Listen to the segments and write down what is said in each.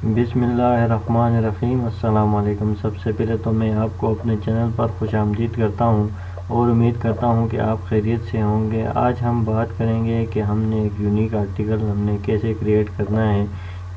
बिस्मिल्लाहिर्रहमानिर्रहीम। अस्सलाम वालेकुम। सबसे पहले तो मैं आपको अपने चैनल पर खुशामदीद करता हूँ और उम्मीद करता हूँ कि आप खैरियत से होंगे। आज हम बात करेंगे कि हमने एक यूनिक आर्टिकल हमने कैसे क्रिएट करना है।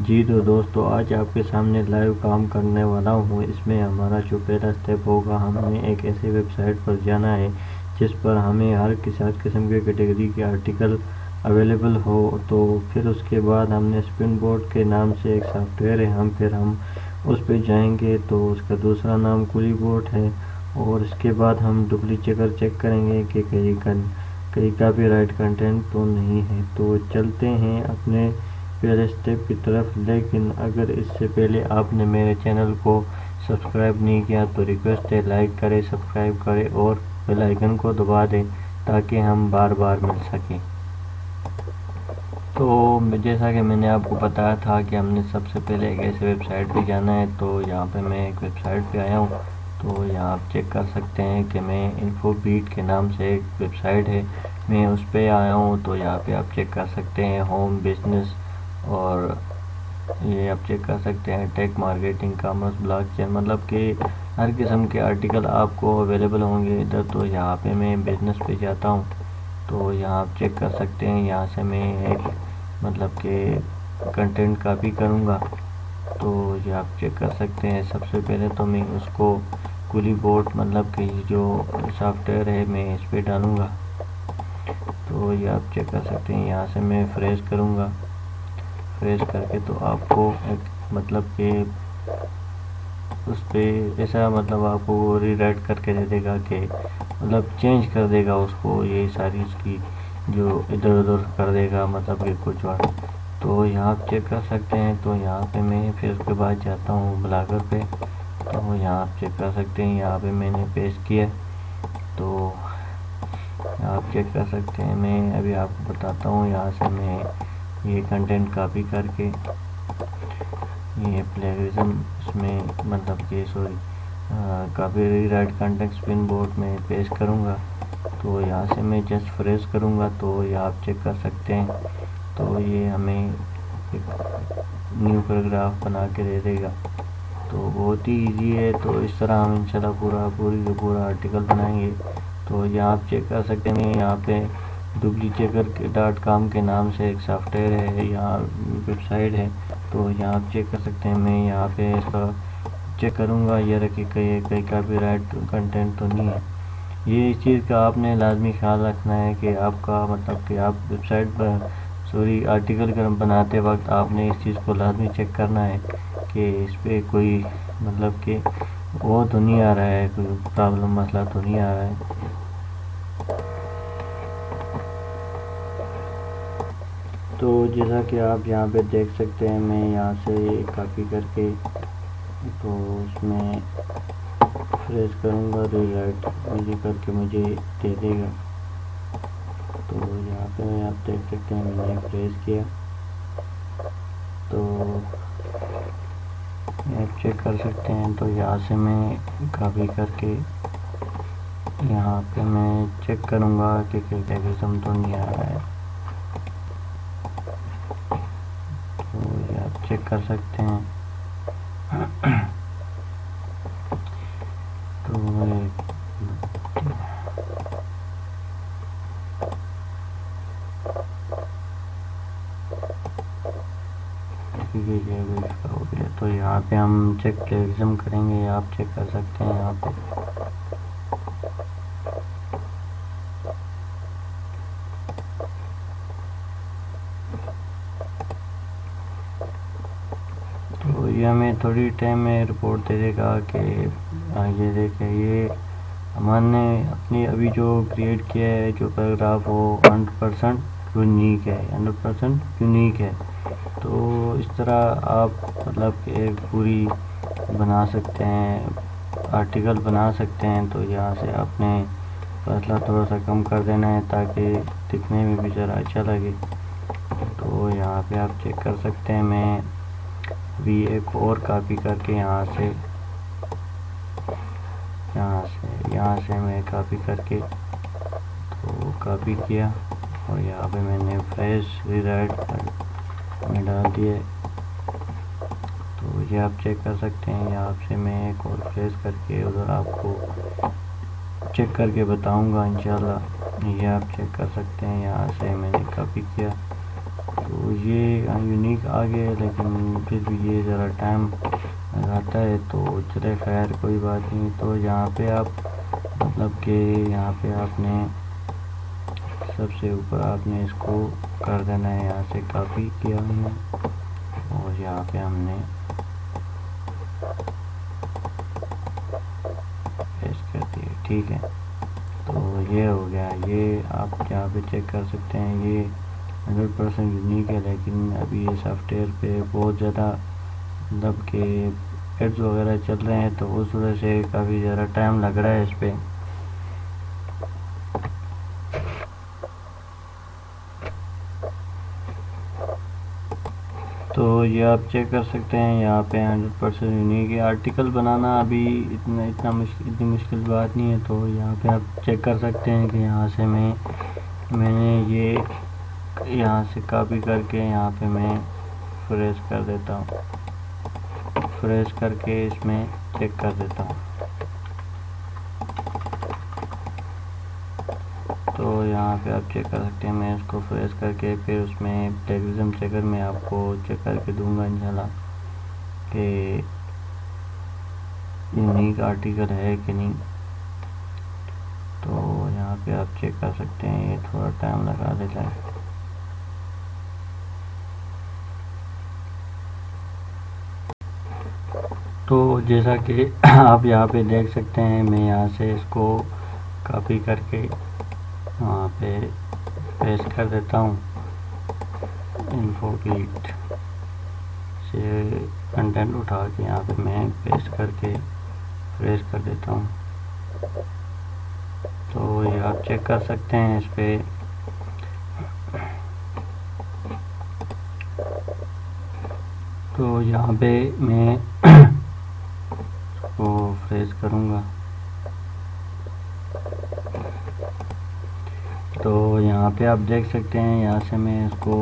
जी तो दोस्तों, आज आपके सामने लाइव काम करने वाला हूँ। इसमें हमारा जो पहला स्टेप होगा, हमें एक ऐसी वेबसाइट पर जाना है जिस पर हमें हर किस्म के कैटेगरी के आर्टिकल अवेलेबल हो। तो फिर उसके बाद हमने स्पिन बोर्ड के नाम से एक सॉफ्टवेयर है, हम उस पर जाएंगे तो उसका दूसरा नाम कुली बोर्ड है। और इसके बाद हम डुप्लीकेट चेक करेंगे कि कहीं कॉपीराइट कंटेंट तो नहीं है। तो चलते हैं अपने पहले स्टेप की तरफ। लेकिन अगर इससे पहले आपने मेरे चैनल को सब्सक्राइब नहीं किया तो रिक्वेस्ट है, लाइक करें, सब्सक्राइब करें और बेल आइकन को दबा दें ताकि हम बार बार मिल सकें। तो जैसा कि मैंने आपको बताया था कि हमने सबसे पहले एक ऐसे वेबसाइट पे जाना है। तो यहाँ पे मैं एक वेबसाइट पे आया हूँ। तो यहाँ आप चेक कर सकते हैं कि मैं इन्फोबीट के नाम से एक वेबसाइट है, मैं उस पर आया हूँ। तो यहाँ पे आप चेक कर सकते हैं होम, बिजनेस और ये आप चेक कर सकते हैं टेक, मार्केटिंग, कॉमर्स, ब्लॉकचेन, मतलब कि हर किस्म के आर्टिकल आपको अवेलेबल होंगे इधर। तो यहाँ पे मैं बिजनेस पे जाता हूँ। तो यहाँ आप चेक कर सकते हैं, यहाँ से मैं एक मतलब कि कंटेंट कॉपी करूँगा। तो ये आप चेक कर सकते हैं। सबसे पहले तो मैं उसको कुली बोर्ड मतलब कि जो सॉफ्टवेयर है मैं इस पर डालूँगा। तो ये आप चेक कर सकते हैं, यहाँ से मैं फ्रेश करूँगा। फ्रेश करके तो आपको एक मतलब कि उस पर ऐसा मतलब आपको रीराइट करके दे देगा कि मतलब चेंज कर देगा उसको, ये सारी उसकी जो इधर उधर कर देगा मतलब कि कुछ और। तो यहाँ आप चेक कर सकते हैं। तो यहाँ पे मैं फिर उसके बाद जाता हूँ ब्लॉगर पे। तो यहाँ आप चेक कर सकते हैं, यहाँ पे मैंने पेस्ट किया। तो आप चेक कर सकते हैं, मैं अभी आपको बताता हूँ। यहाँ से मैं ये कंटेंट कॉपी करके ये प्लेगरिज्म इसमें मतलब कि copy rewrite content spin board में पेस्ट करूँगा। तो यहाँ से मैं जस्ट फ्रेश करूँगा। तो ये आप चेक कर सकते हैं। तो ये हमें एक न्यू पैराग्राफ बना के दे देगा। तो बहुत ही इजी है। तो इस तरह हम इंशाल्लाह पूरा आर्टिकल बनाएंगे। तो यहाँ आप चेक कर सकते हैं, यहाँ पे duplicate.com के नाम से एक सॉफ्टवेयर है, यहाँ वेबसाइट है। तो यहाँ आप चेक कर सकते हैं, मैं यहाँ पे इसका चेक करूँगा ये रखी कहीं कॉपीराइट कंटेंट तो नहीं है। ये इस चीज़ का आपने लाजमी ख्याल रखना है कि आपका मतलब कि आप वेबसाइट पर आर्टिकल बनाते वक्त आपने इस चीज़ को लाजमी चेक करना है कि इस पर कोई मतलब कि वो तो नहीं आ रहा है, कोई प्रॉब्लम मसला तो नहीं आ रहा है। तो जैसा कि आप यहाँ पे देख सकते हैं, मैं यहाँ से कॉपी करके तो उसमें फ्रेश करूँगा, रीराइट मुझे करके मुझे दे देगा। तो यहाँ पे आप देख सकते हैं मैंने फ्रेश किया। तो आप चेक कर सकते हैं। तो यहाँ से मैं कॉपी करके यहाँ पे मैं चेक करूँगा कि कैटेगरिज्म तो नहीं आ रहा है। तो ये आप चेक कर सकते हैं। तो हो गया। तो यहाँ पे हम चेक कैटेगरिज्म करेंगे, आप चेक कर सकते हैं यहाँ पे। तो ये हमें थोड़ी टाइम में रिपोर्ट दे देगा कि ये देखें, ये हमने अपनी अभी जो क्रिएट किया है जो पैराग्राफ वो 100% यूनिक है, 100% यूनिक है। तो इस तरह आप मतलब एक पूरी बना सकते हैं, आर्टिकल बना सकते हैं। तो यहाँ से आपने फासला थोड़ा सा कम कर देना है ताकि दिखने में भी ज़रा अच्छा लगे। तो यहाँ पे आप चेक कर सकते हैं, मैं भी एक और कॉपी करके यहाँ से मैं कॉपी करके तो कॉपी किया और यहाँ पे मैंने फ्रेश रीराइट में डाल दिए। ये आप चेक कर सकते हैं। यहाँ से मैं एक और फ्रेश करके उधर आपको चेक करके बताऊंगा इंशाल्लाह। ये आप चेक कर सकते हैं, यहाँ से मैंने कॉपी किया तो ये यूनिक आ गया, लेकिन फिर भी ये ज़रा टाइम लगाता है। तो चले खैर कोई बात नहीं। तो यहाँ पे आप मतलब कि यहाँ पे आपने सबसे ऊपर आपने इसको कर देना है, यहाँ से कॉपी किया हमने और यहाँ पे हमने पेस्ट कर दिया। ठीक है, तो ये हो गया। ये आप यहाँ पे चेक कर सकते हैं, ये 100% यूनिक है। लेकिन अभी ये सॉफ्टवेयर पे बहुत ज़्यादा मतलब कि एड्स वगैरह चल रहे हैं, तो उस वजह से काफ़ी ज़्यादा टाइम लग रहा है इस पर। तो ये आप चेक कर सकते हैं, यहाँ पे 100% यूनिक है। आर्टिकल बनाना अभी इतनी मुश्किल बात नहीं है। तो यहाँ पे आप चेक कर सकते हैं कि यहाँ से मैंने ये यहाँ से कॉपी करके यहाँ पे मैं फ्रेश कर देता हूँ, फ्रेश करके इसमें चेक कर देता हूँ। तो यहाँ पे आप चेक कर सकते हैं, मैं इसको फ्रेश करके फिर उसमें प्लेगरिज्म चेकर में आपको चेक करके दूंगा इंशाल्लाह कि यूनिक आर्टिकल है कि नहीं। तो यहाँ पे आप चेक कर सकते हैं, ये थोड़ा टाइम लगा देता है। तो जैसा कि आप यहाँ पे देख सकते हैं, मैं यहाँ से इसको कॉपी करके वहाँ पे पेस्ट कर देता हूँ। इन्फोबीट से कंटेंट उठा के यहाँ पे मैं पेस्ट करके फ्रेश कर देता हूँ। तो ये आप चेक कर सकते हैं इस पे। तो यहाँ पे मैं इसको फ्रेश करूँगा। तो यहाँ पे आप देख सकते हैं, यहाँ से मैं इसको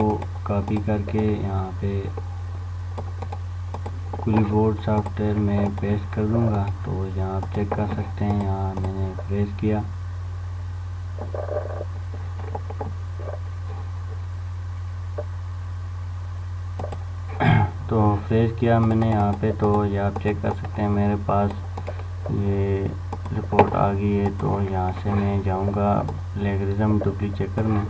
कॉपी करके यहाँ पे क्लिपबोर्ड सॉफ्टवेयर में पेस्ट कर दूँगा। तो यहाँ आप चेक कर सकते हैं, यहाँ मैंने फ्रेश किया। तो फ्रेश किया मैंने यहाँ पे। तो ये आप चेक कर सकते हैं, मेरे पास ये रिपोर्ट आ गई है। तो यहाँ से मैं जाऊँगा प्लेगरिज्म डुप्लीकेटर में।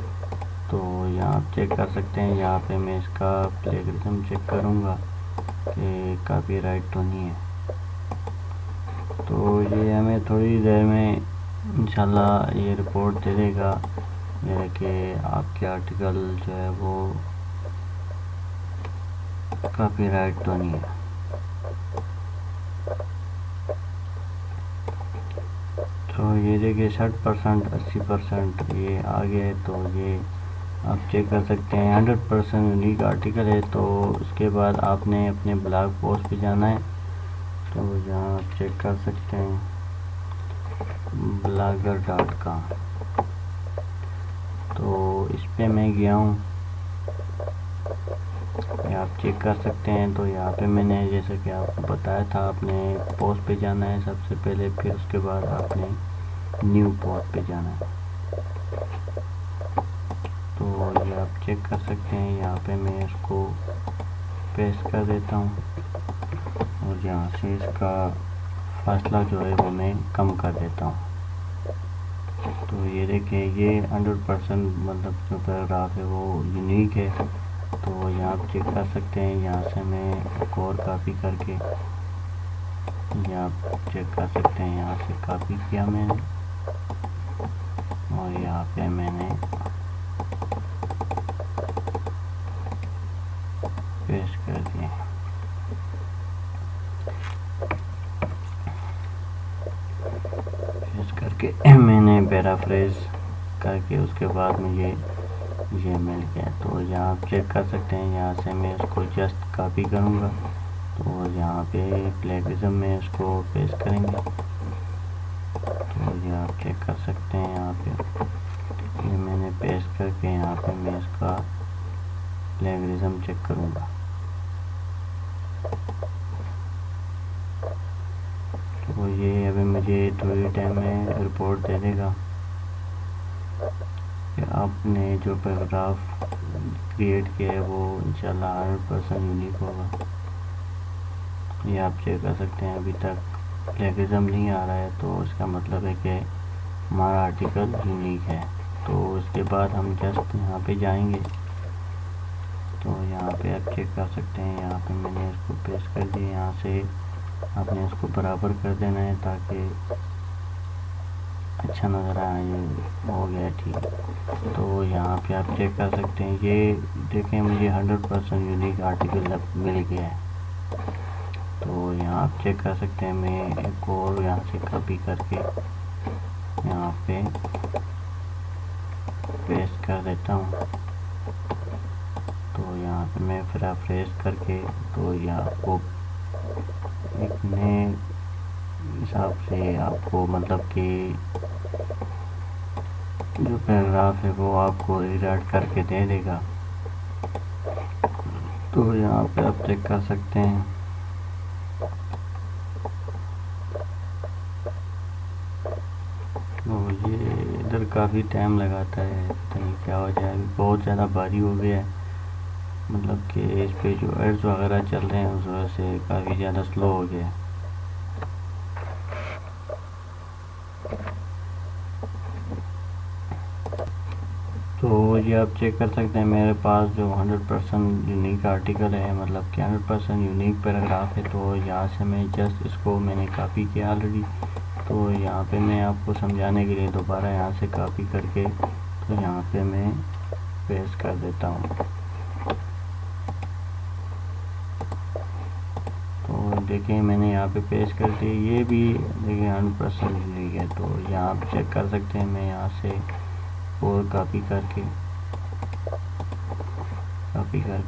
तो यहाँ आप चेक कर सकते हैं, यहाँ पे मैं इसका प्लेगरिज्म चेक करूँगा कि कॉपीराइट तो नहीं है। तो ये हमें थोड़ी देर में इंशाल्लाह ये रिपोर्ट दे देगा कि आपके आर्टिकल जो है वो कॉपीराइट तो नहीं है। तो ये देखिए 60%, 80% ये आ गया है। तो ये आप चेक कर सकते हैं, 100% यूनिक आर्टिकल है। तो उसके बाद आपने अपने ब्लॉग पोस्ट पे जाना है। तो यहाँ आप चेक कर सकते हैं blogger.com। तो इस पे मैं गया हूँ, ये आप चेक कर सकते हैं। तो यहाँ पे मैंने जैसे कि आपको बताया था, आपने पोस्ट पे जाना है सबसे पहले, फिर उसके बाद आपने न्यू पोस्ट पे जाना है। तो ये आप चेक कर सकते हैं, यहाँ पे मैं इसको पेस्ट कर देता हूँ और यहाँ से इसका फासला जो है वो मैं कम कर देता हूँ। तो ये देखिए, ये 100% मतलब जो पैराग्राफ है वो यूनिक है। तो यहाँ आप चेक कर सकते हैं, यहाँ से मैं एक और कॉपी करके यहाँ आप चेक कर सकते हैं, यहाँ से कॉपी किया मैंने और यहाँ पे मैंने पेस्ट कर दिया। पेस्ट करके मैंने पैराफ्रेज करके उसके बाद मुझे ये मिल गया। तो यहाँ आप चेक कर सकते हैं, यहाँ से मैं इसको जस्ट कॉपी करूँगा। तो यहाँ पे प्लेगरिज्म में इसको पेस्ट करेंगे। तो ये आप चेक कर सकते हैं, यहाँ पे ये मैंने पेस्ट करके यहाँ पे मैं इसका प्लेगरिज्म चेक करूँगा। तो ये अभी मुझे थोड़ी टाइम में रिपोर्ट दे देगा कि आपने जो पैराग्राफ क्रिएट किया है वो इंशाल्लाह 100% यूनिक होगा। ये आप चेक कर सकते हैं, अभी तक प्लेगरिज्म नहीं आ रहा है, तो इसका मतलब है कि हमारा आर्टिकल यूनिक है। तो उसके बाद हम जस्ट यहाँ पे जाएंगे, तो यहाँ पे आप चेक कर सकते हैं, यहाँ पे मैंने इसको पेस्ट कर दिया। यहाँ से आपने इसको बराबर कर देना है ताकि अच्छा नज़र आए। हो गया ठीक। तो यहाँ पे आप चेक कर सकते हैं, ये देखें मुझे 100% यूनिक आर्टिकल मिल गया है। तो यहाँ आप चेक कर सकते हैं, मैं एक और यहाँ से कॉपी करके यहाँ पे पेस्ट कर देता हूँ। तो यहाँ पे मैं फिर फ्रेश करके तो ये आपको एक नए हिसाब से आपको मतलब कि जो पैराग्राफ है वो आपको रीराइट करके दे देगा। तो यहाँ पे आप चेक कर सकते हैं, तो ये इधर काफ़ी टाइम लगाता है, पता नहीं क्या हो जाए। अभी बहुत ज़्यादा भारी हो गया है, मतलब कि इस पे जो एड्स वगैरह चल रहे हैं उस वजह से काफ़ी ज़्यादा स्लो हो गया है। तो ये आप चेक कर सकते हैं, मेरे पास जो 100% यूनिक आर्टिकल है, मतलब कि 100% यूनिक पैराग्राफ है। तो यहाँ से मैं जस्ट इसको मैंने कॉपी किया ऑलरेडी। तो यहाँ पे मैं आपको समझाने के लिए दोबारा यहाँ से कॉपी करके तो यहाँ पे मैं पेस्ट कर देता हूँ। तो देखिए मैंने यहाँ पे पेस्ट कर दिया, ये भी देखिए 100% यूनिक है। तो यहाँ आप चेक कर सकते हैं, मैं यहाँ से और कॉपी करके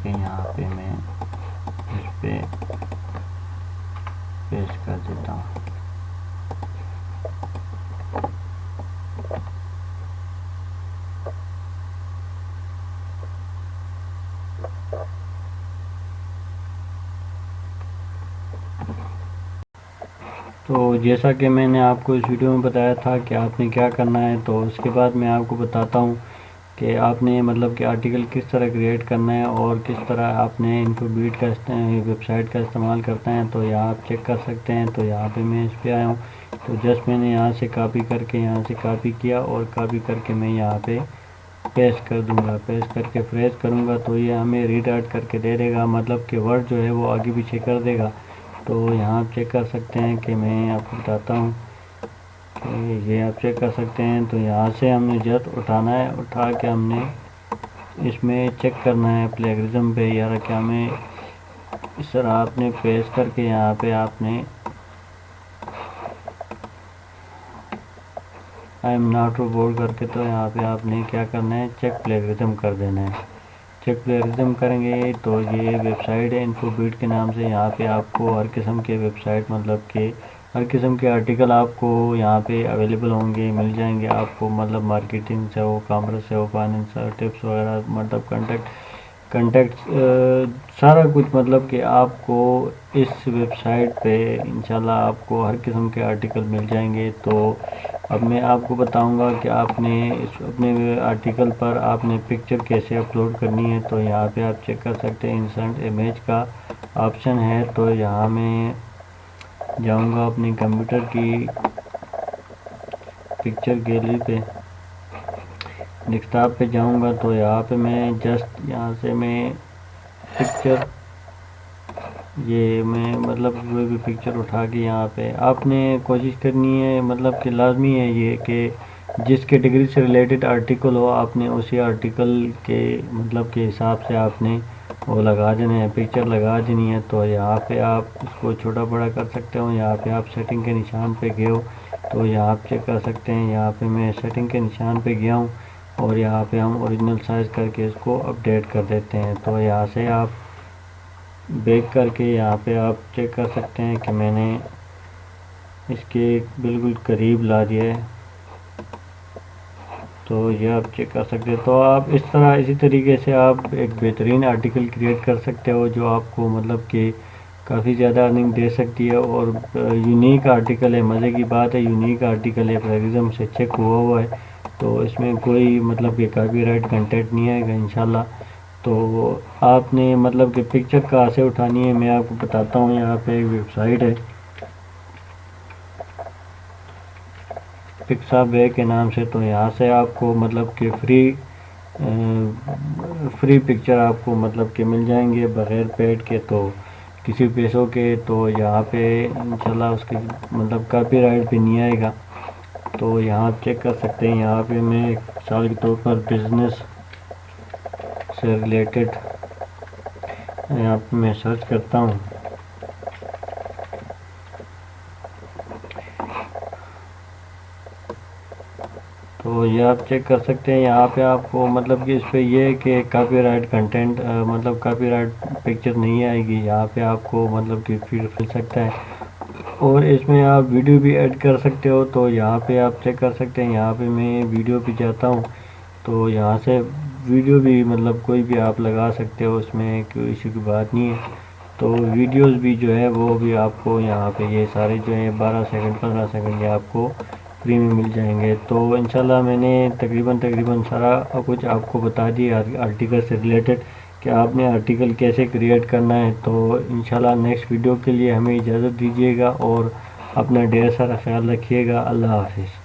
यहाँ पे मैं इस पे पेस्ट कर देता हूँ। तो जैसा कि मैंने आपको इस वीडियो में बताया था कि आपने क्या करना है, तो उसके बाद मैं आपको बताता हूँ कि आपने मतलब कि आर्टिकल किस तरह क्रिएट करना है और किस तरह आपने इन्फोबीट का वेबसाइट का इस्तेमाल करना है। तो यहाँ आप चेक कर सकते हैं, तो यहाँ पे मैं इस पर आया हूँ। तो जस्ट मैंने यहाँ से कॉपी करके यहाँ से कॉपी किया और कॉपी करके मैं यहाँ पे पेस्ट कर दूँगा। पेस्ट करके फ्रेश करूँगा तो ये हमें रीडाइट करके दे देगा, मतलब कि वर्ड जो है वो आगे पीछे कर देगा। तो यहाँ आप चेक कर सकते हैं कि मैं आपको बताता हूँ कि ये आप चेक कर सकते हैं। तो यहाँ से हमने जस्ट उठाना है, उठा के हमने इसमें चेक करना है प्लेगरिज्म पे यार क्या। मैं इस तरह आपने पेस्ट करके यहाँ पे आपने आई एम नॉट रोबोट करके तो यहाँ पे आपने क्या करना है, चेक प्लेगरिज्म कर देना है। चेक प्लेगरिज्म करेंगे तो ये वेबसाइट है इन्फोबीट के नाम से। यहाँ पे आपको हर किस्म के वेबसाइट मतलब कि हर किस्म के आर्टिकल आपको यहाँ पे अवेलेबल होंगे, मिल जाएंगे आपको, मतलब मार्केटिंग से हो, कॉमर्स से हो, फाइनेंस टिप्स वगैरह, मतलब कंटेक्ट सारा कुछ, मतलब कि आपको इस वेबसाइट पे इंशाल्लाह आपको हर किस्म के आर्टिकल मिल जाएंगे। तो अब मैं आपको बताऊंगा कि आपने इस अपने आर्टिकल पर आपने पिक्चर कैसे अपलोड करनी है। तो यहाँ पे आप चेक कर सकते हैं, इंसर्ट इमेज का ऑप्शन है। तो यहाँ मैं जाऊंगा अपनी कंप्यूटर की पिक्चर गैलरी पे, डेस्कटॉप पे जाऊंगा। तो यहाँ पे मैं जस्ट यहाँ से मैं पिक्चर ये मैं मतलब कोई भी पिक्चर उठा के यहाँ पे आपने कोशिश करनी है, मतलब कि लाजमी है ये कि जिस कैटेगरी से रिलेटेड आर्टिकल हो आपने उसी आर्टिकल के मतलब के हिसाब से आपने वो लगा देना है, पिक्चर लगा देनी है। तो यहाँ पे आप इसको छोटा बड़ा कर सकते हो। यहाँ पे आप सेटिंग के निशान पे गए हो तो यहाँ आप चेक कर सकते हैं, यहाँ पे मैं सेटिंग के निशान पे गया हूँ और यहाँ पे हम ओरिजिनल साइज़ करके इसको अपडेट कर देते हैं। तो यहाँ से आप बैक करके यहाँ पे आप चेक कर सकते हैं कि मैंने इसके बिल्कुल करीब ला दिया है। तो ये आप चेक कर सकते हैं। तो आप इस तरह इसी तरीके से आप एक बेहतरीन आर्टिकल क्रिएट कर सकते हो जो आपको मतलब कि काफ़ी ज़्यादा अर्निंग दे सकती है। और यूनिक आर्टिकल है, मज़े की बात है, यूनिक आर्टिकल है, प्लेगरिज्म से चेक हुआ है, तो इसमें कोई मतलब कि कॉपीराइट कंटेंट नहीं आएगा इंशाल्लाह। तो आपने मतलब कि पिक्चर कहाँ से उठानी है मैं आपको बताता हूँ। यहाँ पे एक वेबसाइट है पिक्साबे के नाम से, तो यहाँ से आपको मतलब कि फ्री पिक्चर आपको मतलब कि मिल जाएंगे बग़ैर पेड के, तो किसी पैसों के। तो यहाँ पे इंशाल्लाह उसकी मतलब कॉपीराइट भी नहीं आएगा। तो यहाँ आप चेक कर सकते हैं। यहाँ पे मैं एक मिसाल के तौर पर बिज़नेस से रिलेटेड यहाँ पे मैं सर्च करता हूँ, तो ये आप चेक कर सकते हैं। यहाँ पे आपको मतलब कि इस पर यह है कि कॉपीराइट कंटेंट मतलब कॉपीराइट पिक्चर नहीं आएगी। यहाँ पे आपको मतलब कि फीड मिल सकता है और इसमें आप वीडियो भी ऐड कर सकते हो। तो यहाँ पे आप चेक कर सकते हैं। यहाँ पे मैं वीडियो पे जाता हूँ, तो यहाँ से वीडियो भी मतलब कोई भी आप लगा सकते हो, उसमें कोई इशू की बात नहीं है। तो वीडियोस भी जो है वो भी आपको यहाँ पे ये सारे जो है 12 सेकंड 15 सेकंड ये आपको फ्री में मिल जाएंगे। तो इंशाल्लाह मैंने तकरीबन सारा कुछ आपको बता दिया आर्टिकल से रिलेटेड कि आपने आर्टिकल कैसे क्रिएट करना है। तो इंशाल्लाह नेक्स्ट वीडियो के लिए हमें इजाज़त दीजिएगा और अपना ढेर सारा ख्याल रखिएगा। अल्लाह हाफिज़।